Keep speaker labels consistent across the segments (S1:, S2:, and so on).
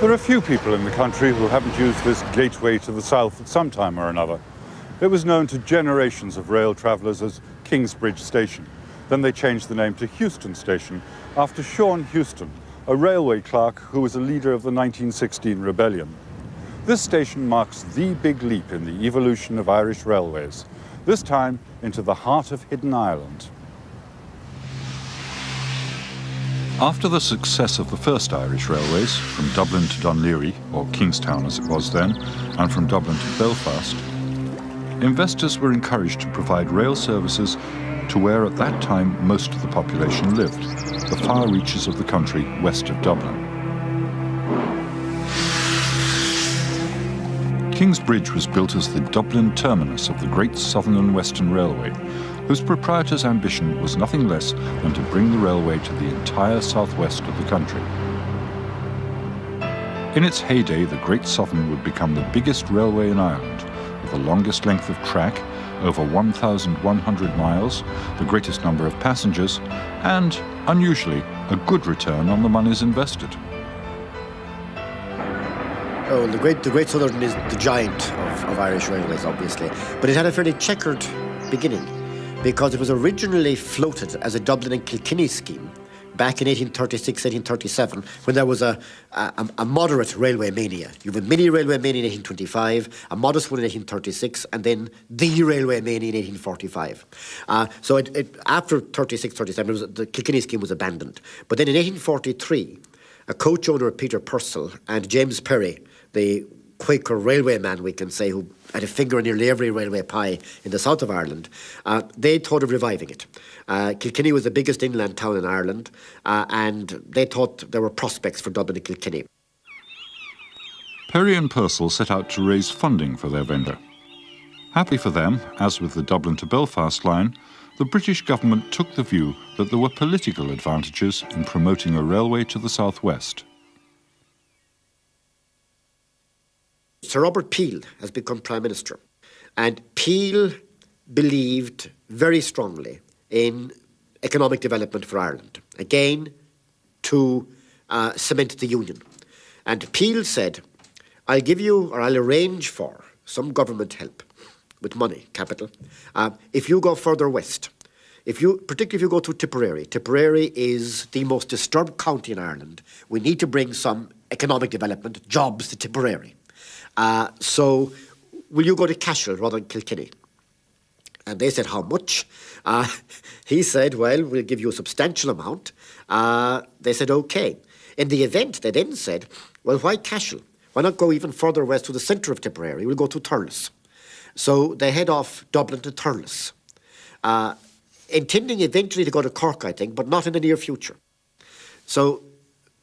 S1: There are few people in the country who haven't used this gateway to the south at some time or another. It was known to generations of rail travellers as Kingsbridge Station. Then they changed the name to Heuston Station after Sean Heuston, a railway clerk who was a leader of the 1916 rebellion. This station marks the big leap in the evolution of Irish railways, this time into the heart of Hidden Ireland. After the success of the first Irish railways, from Dublin to Dunleary, or Kingstown as it was then, and from Dublin to Belfast, investors were encouraged to provide rail services to where at that time most of the population lived, the far reaches of the country west of Dublin. Kingsbridge was built as the Dublin terminus of the Great Southern and Western Railway, whose proprietor's ambition was nothing less than to bring the railway to the entire southwest of the country. In its heyday, the Great Southern would become the biggest railway in Ireland, with the longest length of track, over 1,100 miles, the greatest number of passengers, and, unusually, a good return on the monies invested.
S2: Oh, the Great Southern is the giant of Irish railways, obviously, but it had a fairly checkered beginning, because it was originally floated as a Dublin and Kilkenny scheme back in 1836, 1837, when there was a moderate railway mania. You have a mini railway mania in 1825, a modest one in 1836, and then the railway mania in 1845. So after 36, 37, the Kilkenny scheme was abandoned. But then in 1843, a coach owner, Peter Purcell, and James Perry, the Quaker railway man, we can say, who had a finger in nearly every railway pie in the south of Ireland, they thought of reviving it. Kilkenny was the biggest inland town in Ireland, and they thought there were prospects for Dublin and Kilkenny.
S1: Perry and Purcell set out to raise funding for their venture. Happy for them, as with the Dublin to Belfast line, the British government took the view that there were political advantages in promoting a railway to the southwest.
S2: Sir Robert Peel has become Prime Minister, and Peel believed very strongly in economic development for Ireland, again to cement the Union. And Peel said, I'll give you, or I'll arrange for some government help with money, capital, if you go further west. Particularly if you go to Tipperary. Tipperary is the most disturbed county in Ireland. We need to bring some economic development, jobs to Tipperary. So will you go to Cashel rather than Kilkenny? And they said, how much? He said, well, we'll give you a substantial amount. They said, okay. In the event, they then said, well, why Cashel? Why not go even further west to the centre of Tipperary? We'll go to Thurles. So they head off Dublin to Thurles, intending eventually to go to Cork, I think, but not in the near future. So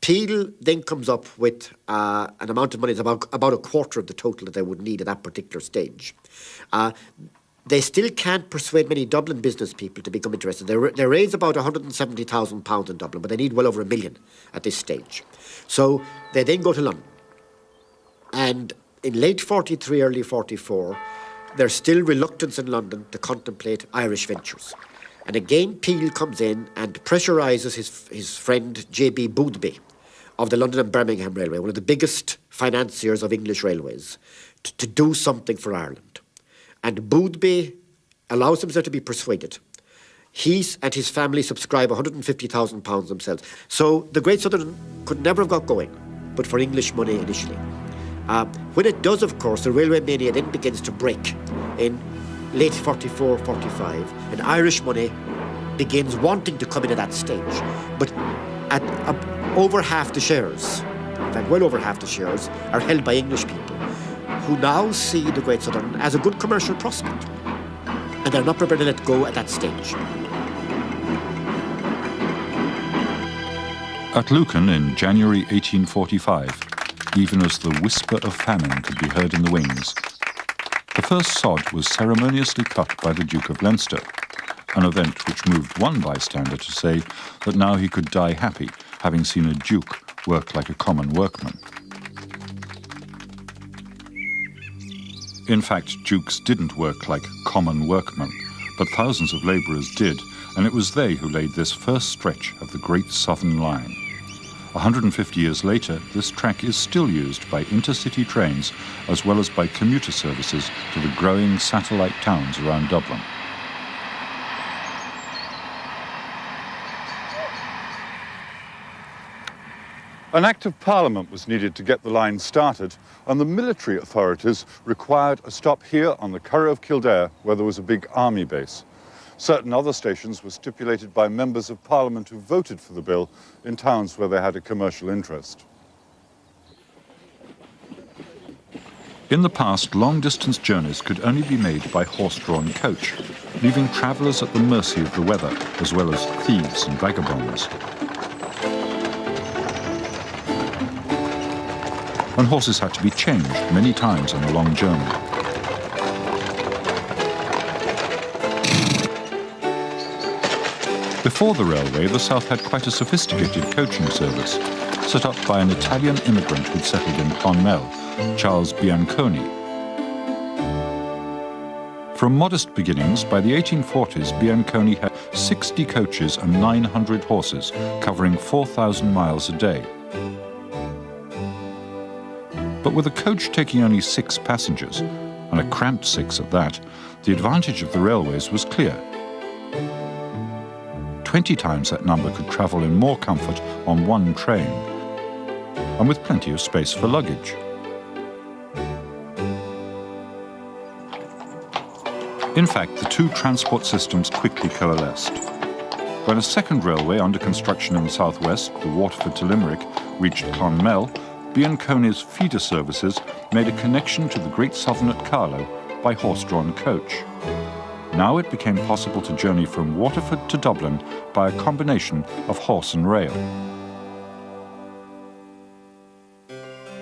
S2: Peel then comes up with an amount of money that's about a quarter of the total that they would need at that particular stage. They still can't persuade many Dublin business people to become interested. They raise about £170,000 in Dublin, but they need well over £1 million at this stage. So they then go to London. And in late 43, early 44, there's still reluctance in London to contemplate Irish ventures. And again, Peel comes in and pressurises his friend J.B. Boothby of the London and Birmingham Railway, one of the biggest financiers of English railways, to do something for Ireland. And Boothby allows himself to be persuaded. He and his family subscribe £150,000 themselves. So the Great Southern could never have got going, but for English money initially. When it does, of course, the railway mania then begins to break in late 44, 45, and Irish money begins wanting to come in at that stage. But at over half the shares, in fact, well over half the shares, are held by English people who now see the Great Southern as a good commercial prospect. And they're not prepared to let go at that stage.
S1: At Lucan in January 1845, even as the whisper of famine could be heard in the wings, the first sod was ceremoniously cut by the Duke of Leinster, an event which moved one bystander to say that now he could die happy, having seen a duke work like a common workman. In fact, dukes didn't work like common workmen, but thousands of labourers did, and it was they who laid this first stretch of the Great Southern Line. 150 years later, this track is still used by intercity trains as well as by commuter services to the growing satellite towns around Dublin. An Act of Parliament was needed to get the line started, and the military authorities required a stop here on the Curragh of Kildare, where there was a big army base. Certain other stations were stipulated by members of Parliament who voted for the bill in towns where they had a commercial interest. In the past, long-distance journeys could only be made by horse-drawn coach, leaving travellers at the mercy of the weather, as well as thieves and vagabonds. And horses had to be changed many times on a long journey. Before the railway, the South had quite a sophisticated coaching service, set up by an Italian immigrant who'd settled in Clonmel, Charles Bianconi. From modest beginnings, by the 1840s, Bianconi had 60 coaches and 900 horses, covering 4,000 miles a day. But with a coach taking only 6 passengers, and a cramped 6 at that, the advantage of the railways was clear. 20 times that number could travel in more comfort on one train, and with plenty of space for luggage. In fact, the two transport systems quickly coalesced. When a second railway under construction in the southwest, the Waterford to Limerick, reached Clonmel, Bianconi's feeder services made a connection to the Great Southern at Carlow by horse-drawn coach. Now it became possible to journey from Waterford to Dublin by a combination of horse and rail.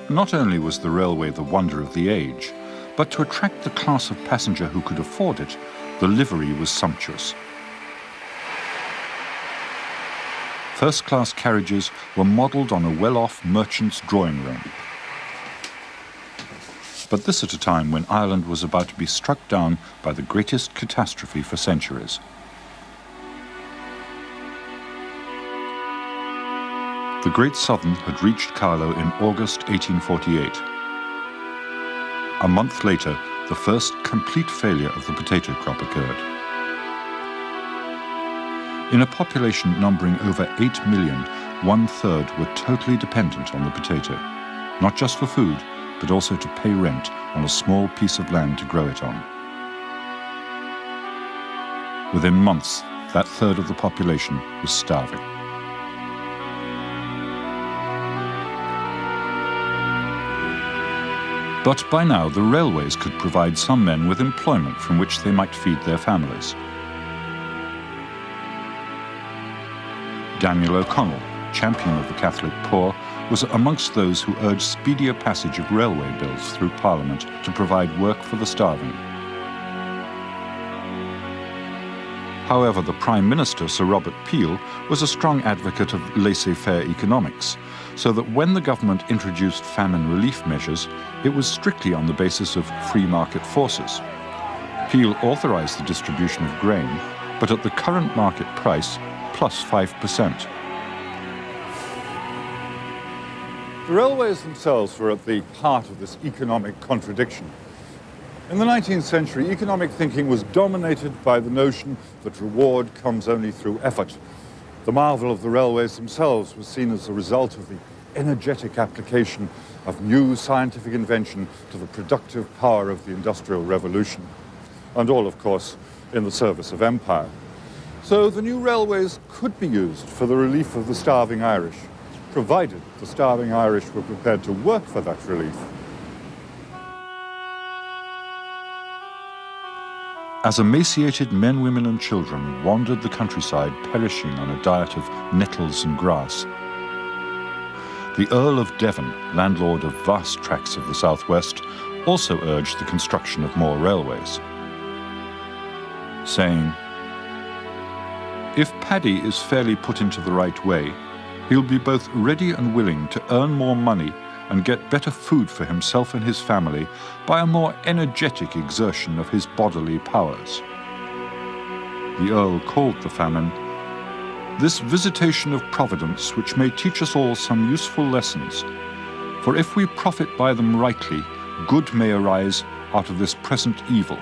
S1: Not only was the railway the wonder of the age, but to attract the class of passenger who could afford it, the livery was sumptuous. First-class carriages were modelled on a well-off merchant's drawing room. But this at a time when Ireland was about to be struck down by the greatest catastrophe for centuries. The Great Southern had reached Carlow in August 1848. A month later, the first complete failure of the potato crop occurred. In a population numbering over 8 million, 1/3 were totally dependent on the potato, not just for food, but also to pay rent on a small piece of land to grow it on. Within months, that third of the population was starving. But by now, the railways could provide some men with employment from which they might feed their families. Daniel O'Connell, champion of the Catholic poor, was amongst those who urged speedier passage of railway bills through Parliament to provide work for the starving. However, the Prime Minister, Sir Robert Peel, was a strong advocate of laissez-faire economics, so that when the government introduced famine relief measures, it was strictly on the basis of free market forces. Peel authorised the distribution of grain, but at the current market price, plus 5%. The railways themselves were at the heart of this economic contradiction. In the 19th century, economic thinking was dominated by the notion that reward comes only through effort. The marvel of the railways themselves was seen as a result of the energetic application of new scientific invention to the productive power of the Industrial Revolution, and all, of course, in the service of empire. So the new railways could be used for the relief of the starving Irish, provided the starving Irish were prepared to work for that relief. As emaciated men, women and children wandered the countryside perishing on a diet of nettles and grass, the Earl of Devon, landlord of vast tracts of the southwest, also urged the construction of more railways, saying, "If Paddy is fairly put into the right way, he'll be both ready and willing to earn more money and get better food for himself and his family by a more energetic exertion of his bodily powers." The Earl called the famine This visitation of Providence which may teach us all some useful lessons. For if we profit by them rightly, good may arise out of this present evil.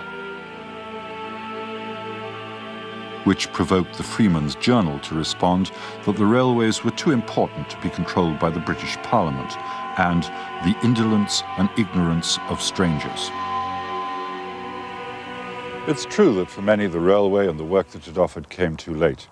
S1: Which provoked the Freeman's Journal to respond that the railways were too important to be controlled by the British Parliament and the indolence and ignorance of strangers. It's true that for many the railway and the work that it offered came too late.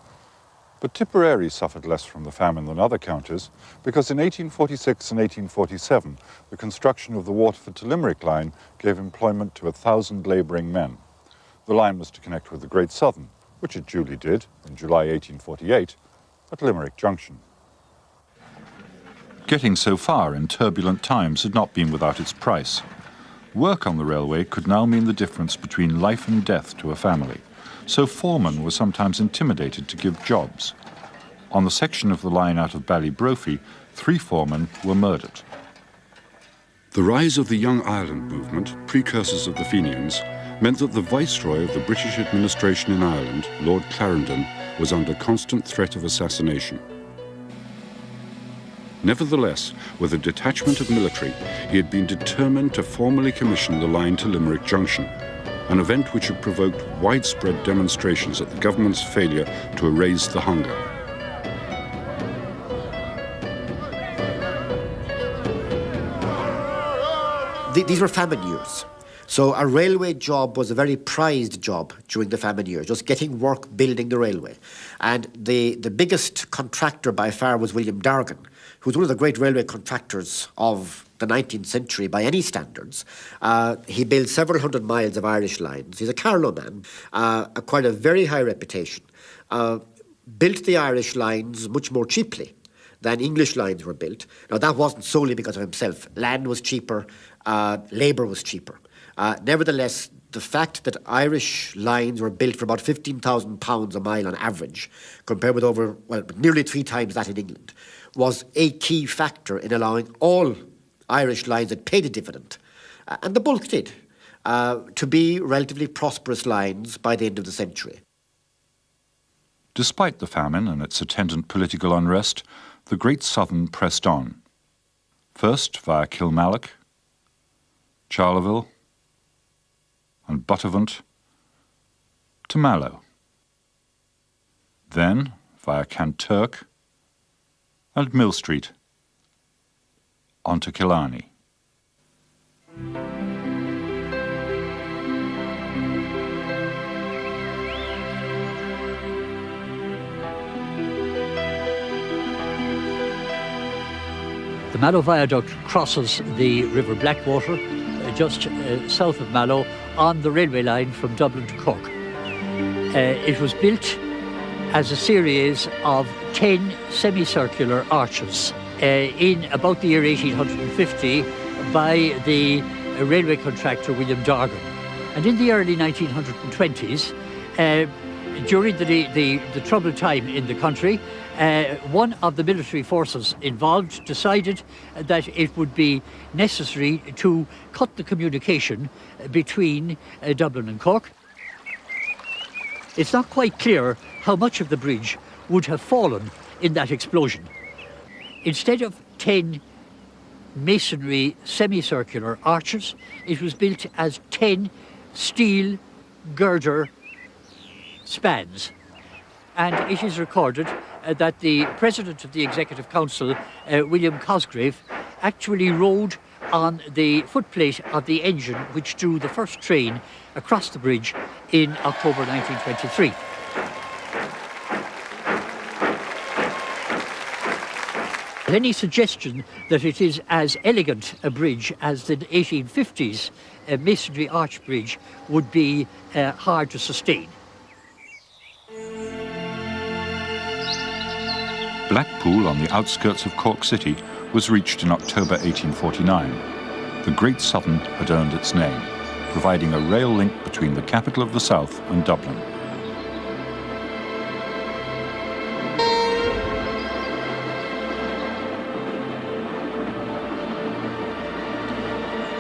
S1: But Tipperary suffered less from the famine than other counties because in 1846 and 1847 the construction of the Waterford to Limerick line gave employment to 1,000 labouring men. The line was to connect with the Great Southern, which it duly did in July 1848 at Limerick Junction. Getting so far in turbulent times had not been without its price. Work on the railway could now mean the difference between life and death to a family, so foremen were sometimes intimidated to give jobs. On the section of the line out of Ballybrophy, 3 foremen were murdered. The rise of the Young Ireland movement, precursors of the Fenians, meant that the Viceroy of the British administration in Ireland, Lord Clarendon, was under constant threat of assassination. Nevertheless, with a detachment of military, he had been determined to formally commission the line to Limerick Junction, an event which had provoked widespread demonstrations at the government's failure to erase the hunger.
S2: These were famine years. So a railway job was a very prized job during the famine years, just getting work building the railway. And the biggest contractor by far was William Dargan, who was one of the great railway contractors of the 19th century by any standards. He built several hundred miles of Irish lines. He's a Carlow man, acquired a very high reputation, built the Irish lines much more cheaply than English lines were built. Now, that wasn't solely because of himself. Land was cheaper, labour was cheaper. Nevertheless, the fact that Irish lines were built for about £15,000 a mile on average, compared with nearly 3 times that in England, was a key factor in allowing all Irish lines that paid a dividend, and the bulk did, to be relatively prosperous lines by the end of the century.
S1: Despite the famine and its attendant political unrest, the Great Southern pressed on. First via Kilmallock, Charleville, and Buttevant to Mallow. Then via Kanturk and Mill Street on to Killarney.
S3: The Mallow Viaduct crosses the River Blackwater just south of Mallow on the railway line from Dublin to Cork. It was built as a series of 10 semicircular arches in about the year 1850 by the railway contractor William Dargan. And in the early 1920s, during the troubled time in the country, one of the military forces involved decided that it would be necessary to cut the communication between Dublin and Cork. It's not quite clear how much of the bridge would have fallen in that explosion. Instead of 10 masonry semicircular arches, it was built as 10 steel girder spans. And it is recorded that the President of the Executive Council, William Cosgrave, actually rode on the footplate of the engine which drew the first train across the bridge in October 1923. Any suggestion that it is as elegant a bridge as the 1850s masonry arch bridge would be hard to sustain.
S1: Blackpool, on the outskirts of Cork City, was reached in October 1849. The Great Southern had earned its name, providing a rail link between the capital of the South and Dublin.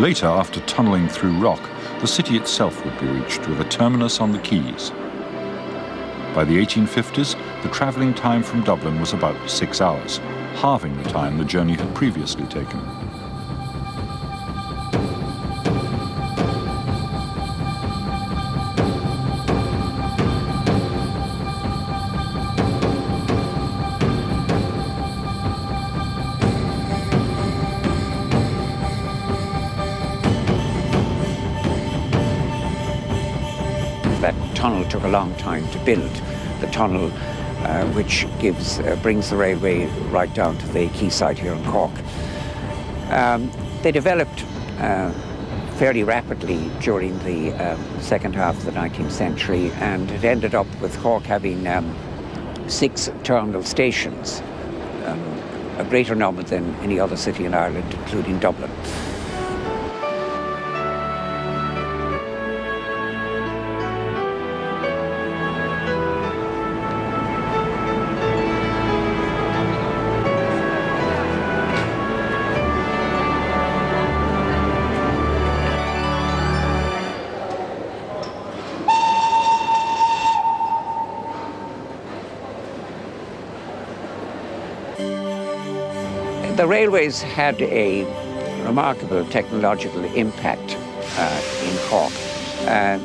S1: Later, after tunnelling through rock, the city itself would be reached with a terminus on the quays. By the 1850s, the travelling time from Dublin was about 6 hours, halving the time the journey had previously taken.
S4: That tunnel took a long time to build. The tunnel which brings the railway right down to the quayside here in Cork. They developed fairly rapidly during the second half of the 19th century, and it ended up with Cork having 6 terminal stations, a greater number than any other city in Ireland, including Dublin. The railways had a remarkable technological impact in Cork.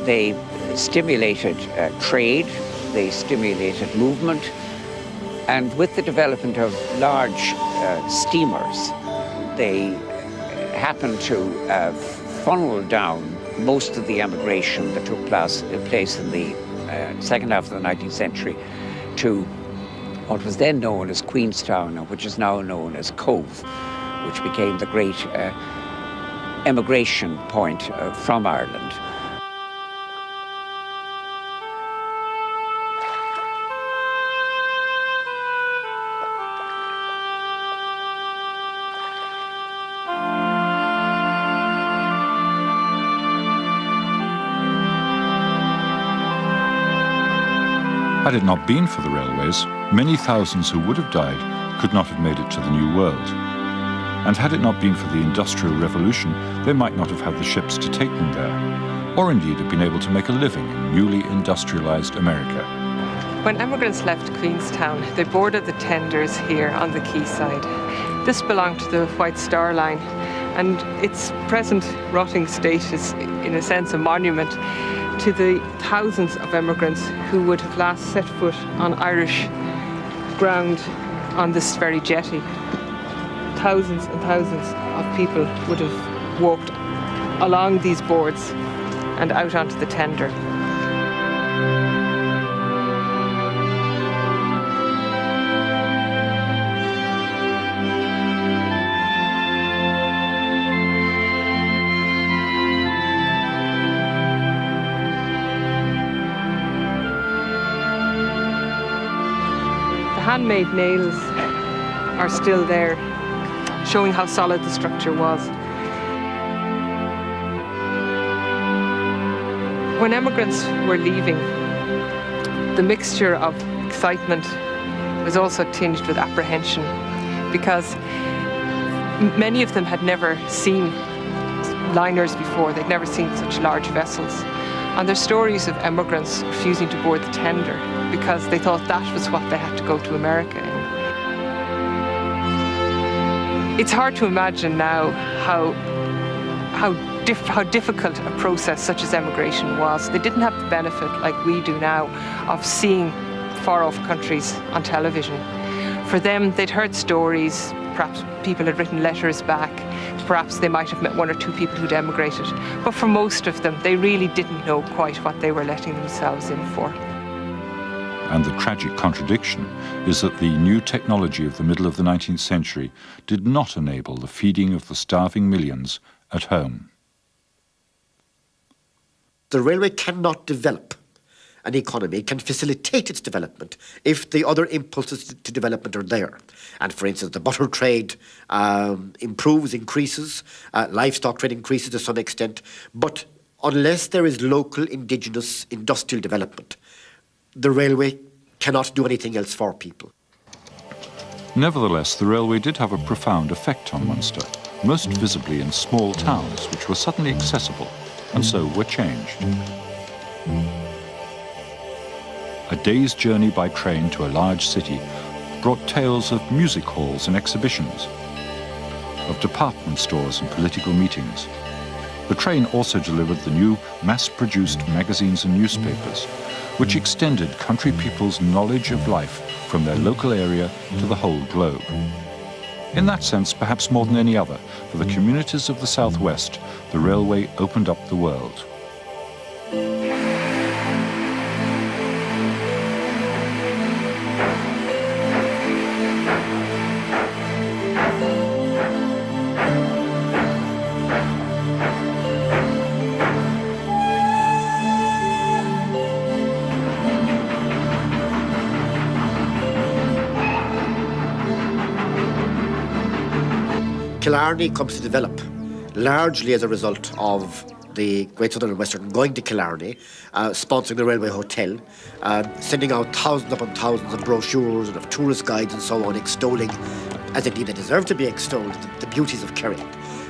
S4: They stimulated trade, they stimulated movement, and with the development of large steamers, they happened to funnel down most of the emigration that took place in the second half of the 19th century to what was then known as Queenstown, and which is now known as Cove, which became the great emigration point from Ireland.
S1: Had it not been for the railways, many thousands who would have died could not have made it to the New World. And had it not been for the Industrial Revolution, they might not have had the ships to take them there, or indeed have been able to make a living in newly industrialized America.
S5: When emigrants left Queenstown, they boarded the tenders here on the quayside. This belonged to the White Star Line, and its present rotting state is, in a sense, a monument to the thousands of emigrants who would have last set foot on Irish ground on this very jetty. Thousands and thousands of people would have walked along these boards and out onto the tender. Handmade nails are still there, showing how solid the structure was. When emigrants were leaving, the mixture of excitement was also tinged with apprehension, because many of them had never seen liners before. They'd never seen such large vessels. And there's stories of emigrants refusing to board the tender because they thought that was what they had to go to America in. It's hard to imagine now how difficult a process such as emigration was. They didn't have the benefit, like we do now, of seeing far-off countries on television. For them, they'd heard stories, perhaps people had written letters back, perhaps they might have met 1 or 2 people who'd emigrated. But for most of them, they really didn't know quite what they were letting themselves in for.
S1: And the tragic contradiction is that the new technology of the middle of the 19th century did not enable the feeding of the starving millions at home.
S2: The railway cannot develop an economy, can facilitate its development if the other impulses to development are there. And for instance, the butter trade increases, livestock trade increases to some extent, but unless there is local indigenous industrial development, the railway cannot do anything else for people.
S1: Nevertheless, the railway did have a profound effect on Munster, most visibly in small towns which were suddenly accessible and so were changed. a day's journey by train to a large city brought tales of music halls and exhibitions, of department stores and political meetings. The train also delivered the new mass-produced magazines and newspapers, which extended country people's knowledge of life from their local area to the whole globe. In that sense, perhaps more than any other, for the communities of the Southwest, the railway opened up the world.
S2: Killarney comes to develop largely as a result of the Great Southern and Western going to Killarney, sponsoring the Railway Hotel, sending out thousands upon thousands of brochures and of tourist guides and so on, extolling, as indeed they deserve to be extolled, the beauties of Kerry.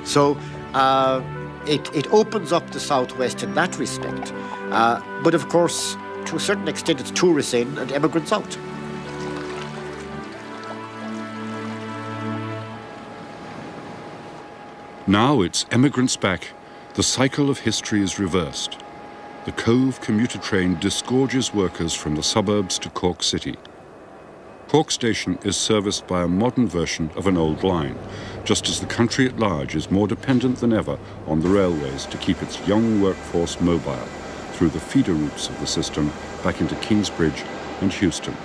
S2: So it opens up the Southwest in that respect. But of course, to a certain extent, it's tourists in and emigrants out.
S1: Now it's emigrants back, the cycle of history is reversed. The Cove commuter train disgorges workers from the suburbs to Cork City. Cork Station is serviced by a modern version of an old line, just as the country at large is more dependent than ever on the railways to keep its young workforce mobile through the feeder routes of the system back into Kingsbridge and Houston.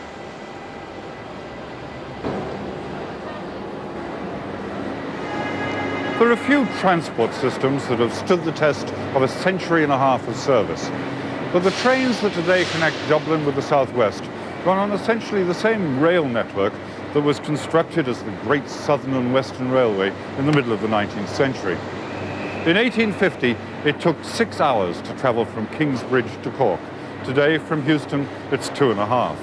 S1: There are few transport systems that have stood the test of a century and a half of service. But the trains that today connect Dublin with the Southwest run on essentially the same rail network that was constructed as the Great Southern and Western Railway in the middle of the 19th century. In 1850, it took 6 hours to travel from Kingsbridge to Cork. Today, from Houston, it's 2.5.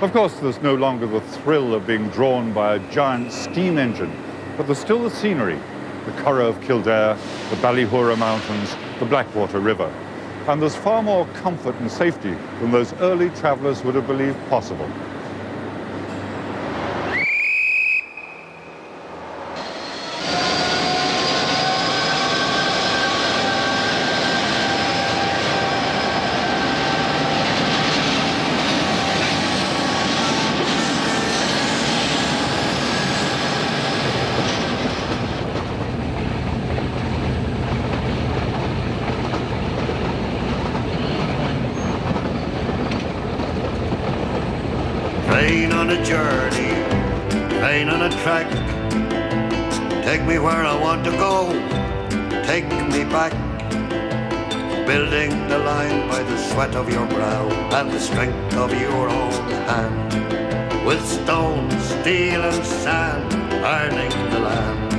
S1: Of course, there's no longer the thrill of being drawn by a giant steam engine, but there's still the scenery. The Curragh of Kildare, the Ballyhura Mountains, the Blackwater River. And there's far more comfort and safety than those early travellers would have believed possible.
S6: Train on a journey, train on a track. Take me where I want to go, take me back. Building the line by the sweat of your brow and the strength of your own hand. With stone, steel and sand, ironing the land.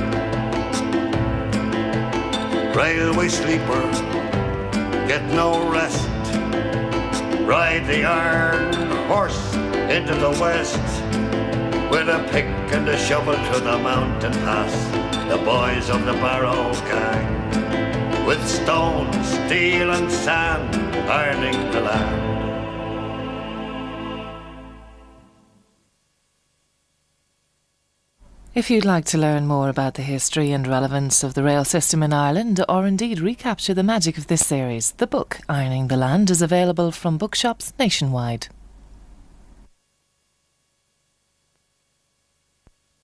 S6: Railway sleeper, get no rest. Ride the iron horse into the west, with a pick and a shovel to the mountain pass, the boys of the Barrow gang, with stone, steel and sand, ironing the land.
S7: If you'd like to learn more about the history and relevance of the rail system in Ireland, or indeed recapture the magic of this series, the book Ironing the Land is available from bookshops nationwide.